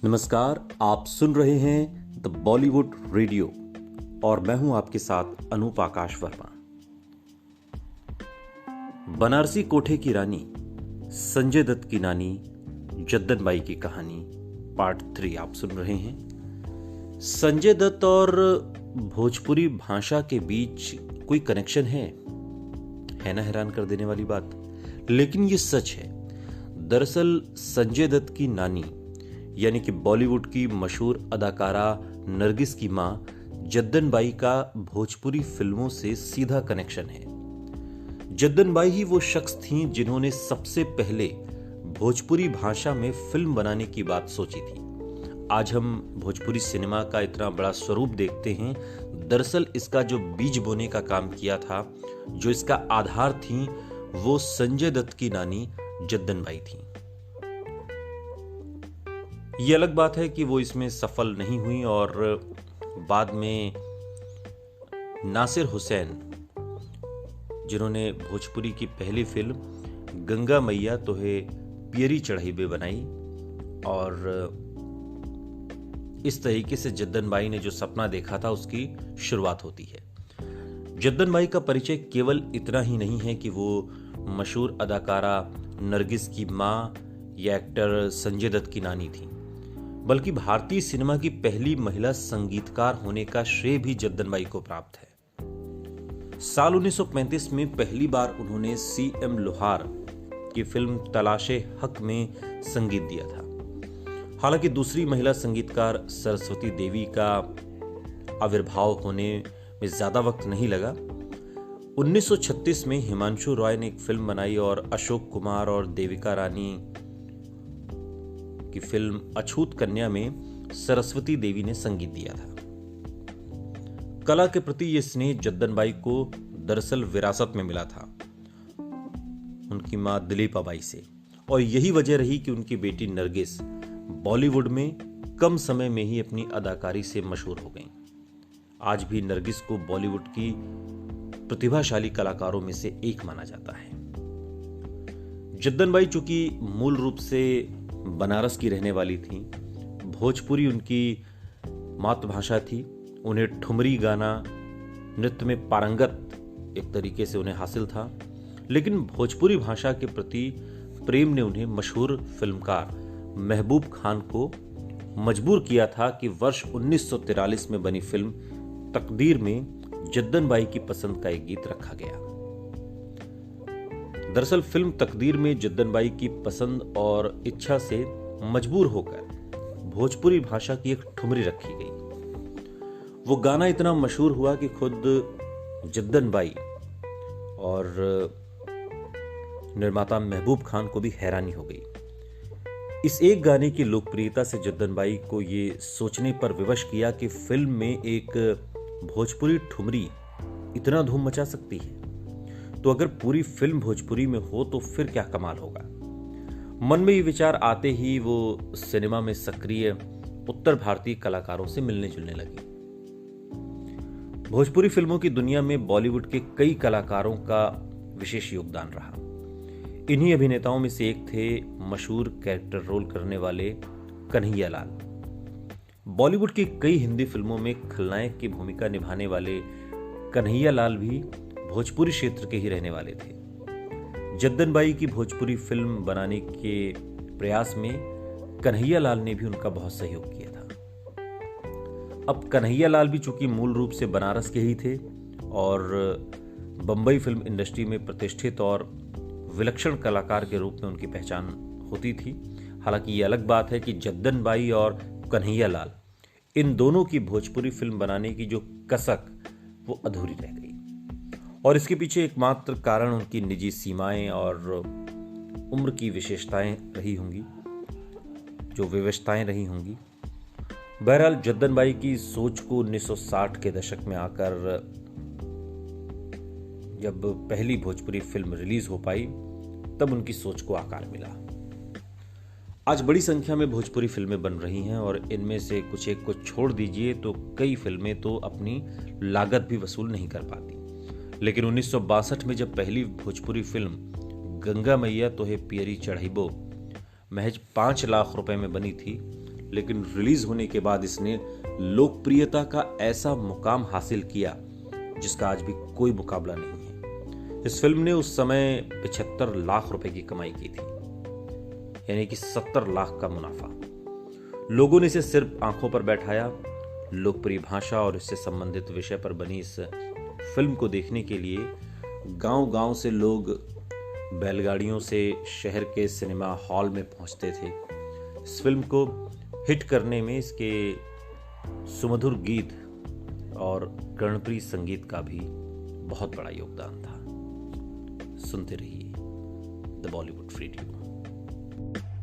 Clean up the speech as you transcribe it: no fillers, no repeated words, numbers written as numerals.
नमस्कार, आप सुन रहे हैं द बॉलीवुड रेडियो और मैं हूं आपके साथ अनूप आकाश वर्मा। बनारसी कोठे की रानी, संजय दत्त की नानी, जद्दन बाई की कहानी पार्ट 3 आप सुन रहे हैं। संजय दत्त और भोजपुरी भाषा के बीच कोई कनेक्शन है ना? हैरान कर देने वाली बात, लेकिन ये सच है। दरअसल संजय दत्त की नानी यानी कि बॉलीवुड की मशहूर अदाकारा नरगिस की मां जद्दन बाई का भोजपुरी फिल्मों से सीधा कनेक्शन है। जद्दन बाई ही वो शख्स थीं जिन्होंने सबसे पहले भोजपुरी भाषा में फिल्म बनाने की बात सोची थी। आज हम भोजपुरी सिनेमा का इतना बड़ा स्वरूप देखते हैं, दरअसल इसका जो बीज बोने का काम किया था, जो इसका आधार थी, वो संजय दत्त की नानी जद्दन बाई थी। ये अलग बात है कि वो इसमें सफल नहीं हुई और बाद में नासिर हुसैन, जिन्होंने भोजपुरी की पहली फिल्म गंगा मैया तोहे पियरी चढ़ाइबे बनाई, और इस तरीके से जद्दन बाई ने जो सपना देखा था उसकी शुरुआत होती है। जद्दन बाई का परिचय केवल इतना ही नहीं है कि वो मशहूर अदाकारा नरगिस की मां या एक्टर संजय दत्त की नानी थी, बल्कि भारतीय सिनेमा की पहली महिला संगीतकार होने का श्रेय भी जद्दन बाई को प्राप्त है। साल 1935 में पहली बार उन्होंने C.M. लोहार की फिल्म तलाशे हक में संगीत दिया था। हालांकि दूसरी महिला संगीतकार सरस्वती देवी का आविर्भाव होने में ज्यादा वक्त नहीं लगा। 1936 में हिमांशु रॉय ने एक फिल्म बनाई और अशोक कुमार और देविका रानी की फिल्म अछूत कन्या में सरस्वती देवी ने संगीत दिया था। कला के प्रति यह स्नेह जद्दन बाई को दरअसल विरासत में मिला था उनकी मां दिलीपा बाई से, और यही वजह रही कि उनकी बेटी नरगिस बॉलीवुड में कम समय में ही अपनी अदाकारी से मशहूर हो गईं। आज भी नरगिस को बॉलीवुड की प्रतिभाशाली कलाकारों में से एक माना जाता है। जद्दन बाई चूंकि मूल रूप से बनारस की रहने वाली थी, भोजपुरी उनकी मातृभाषा थी, उन्हें ठुमरी गाना, नृत्य में पारंगत एक तरीके से उन्हें हासिल था, लेकिन भोजपुरी भाषा के प्रति प्रेम ने उन्हें मशहूर फिल्मकार महबूब खान को मजबूर किया था कि वर्ष 1943 में बनी फिल्म तकदीर में जद्दन बाई की पसंद का एक गीत रखा गया। दरअसल फिल्म तकदीर में जद्दन बाई की पसंद और इच्छा से मजबूर होकर भोजपुरी भाषा की एक ठुमरी रखी गई। वो गाना इतना मशहूर हुआ कि खुद जद्दन बाई और निर्माता महबूब खान को भी हैरानी हो गई। इस एक गाने की लोकप्रियता से जद्दन बाई को ये सोचने पर विवश किया कि फिल्म में एक भोजपुरी ठुमरी इतना धूम मचा सकती है, तो अगर पूरी फिल्म भोजपुरी में हो तो फिर क्या कमाल होगा। मन में ये विचार आते ही वो सिनेमा में सक्रिय उत्तर भारतीय कलाकारों से मिलने जुलने लगी। भोजपुरी फिल्मों की दुनिया में बॉलीवुड के कई कलाकारों का विशेष योगदान रहा। इन्हीं अभिनेताओं में से एक थे मशहूर कैरेक्टर रोल करने वाले कन्हैया लाल। बॉलीवुड की कई हिंदी फिल्मों में खलनायक की भूमिका निभाने वाले कन्हैया लाल भी भोजपुरी क्षेत्र के ही रहने वाले थे। जद्दन बाई की भोजपुरी फिल्म बनाने के प्रयास में कन्हैया लाल ने भी उनका बहुत सहयोग किया था। अब कन्हैया लाल भी चूंकि मूल रूप से बनारस के ही थे और बंबई फिल्म इंडस्ट्री में प्रतिष्ठित और विलक्षण कलाकार के रूप में उनकी पहचान होती थी। हालांकि ये अलग बात है कि जद्दन बाई और कन्हैया लाल, इन दोनों की भोजपुरी फिल्म बनाने की जो कसक वो अधूरी रह गई, और इसके पीछे एकमात्र कारण उनकी निजी सीमाएं और उम्र की विशेषताएं रही होंगी, जो विवशताएं रही होंगी। बहरहाल जद्दन बाई की सोच को 1960 के दशक में आकर जब पहली भोजपुरी फिल्म रिलीज हो पाई, तब उनकी सोच को आकार मिला। आज बड़ी संख्या में भोजपुरी फिल्में बन रही हैं और इनमें से कुछ एक को छोड़ दीजिए तो कई फिल्में तो अपनी लागत भी वसूल नहीं कर पाती। लेकिन 1962 में जब पहली भोजपुरी फिल्म गंगा मैया तोहे पियरी चढ़ाइबो महज 5 लाख रुपए में बनी थी, लेकिन रिलीज होने के बाद इसने लोकप्रियता का ऐसा मुकाम हासिल किया जिसका आज भी कोई मुकाबला नहीं है। इस फिल्म ने उस समय 75 लाख रुपए की कमाई की थी, यानी कि 70 लाख का मुनाफा। लोगों ने इसे सिर्फ आंखों पर बैठाया। लोकप्रिय भाषा और इससे संबंधित विषय पर बनी इस फिल्म को देखने के लिए गांव-गांव से लोग बैलगाड़ियों से शहर के सिनेमा हॉल में पहुंचते थे। इस फिल्म को हिट करने में इसके सुमधुर गीत और कर्णप्रिय संगीत का भी बहुत बड़ा योगदान था। सुनते रहिए द बॉलीवुड रेडियो।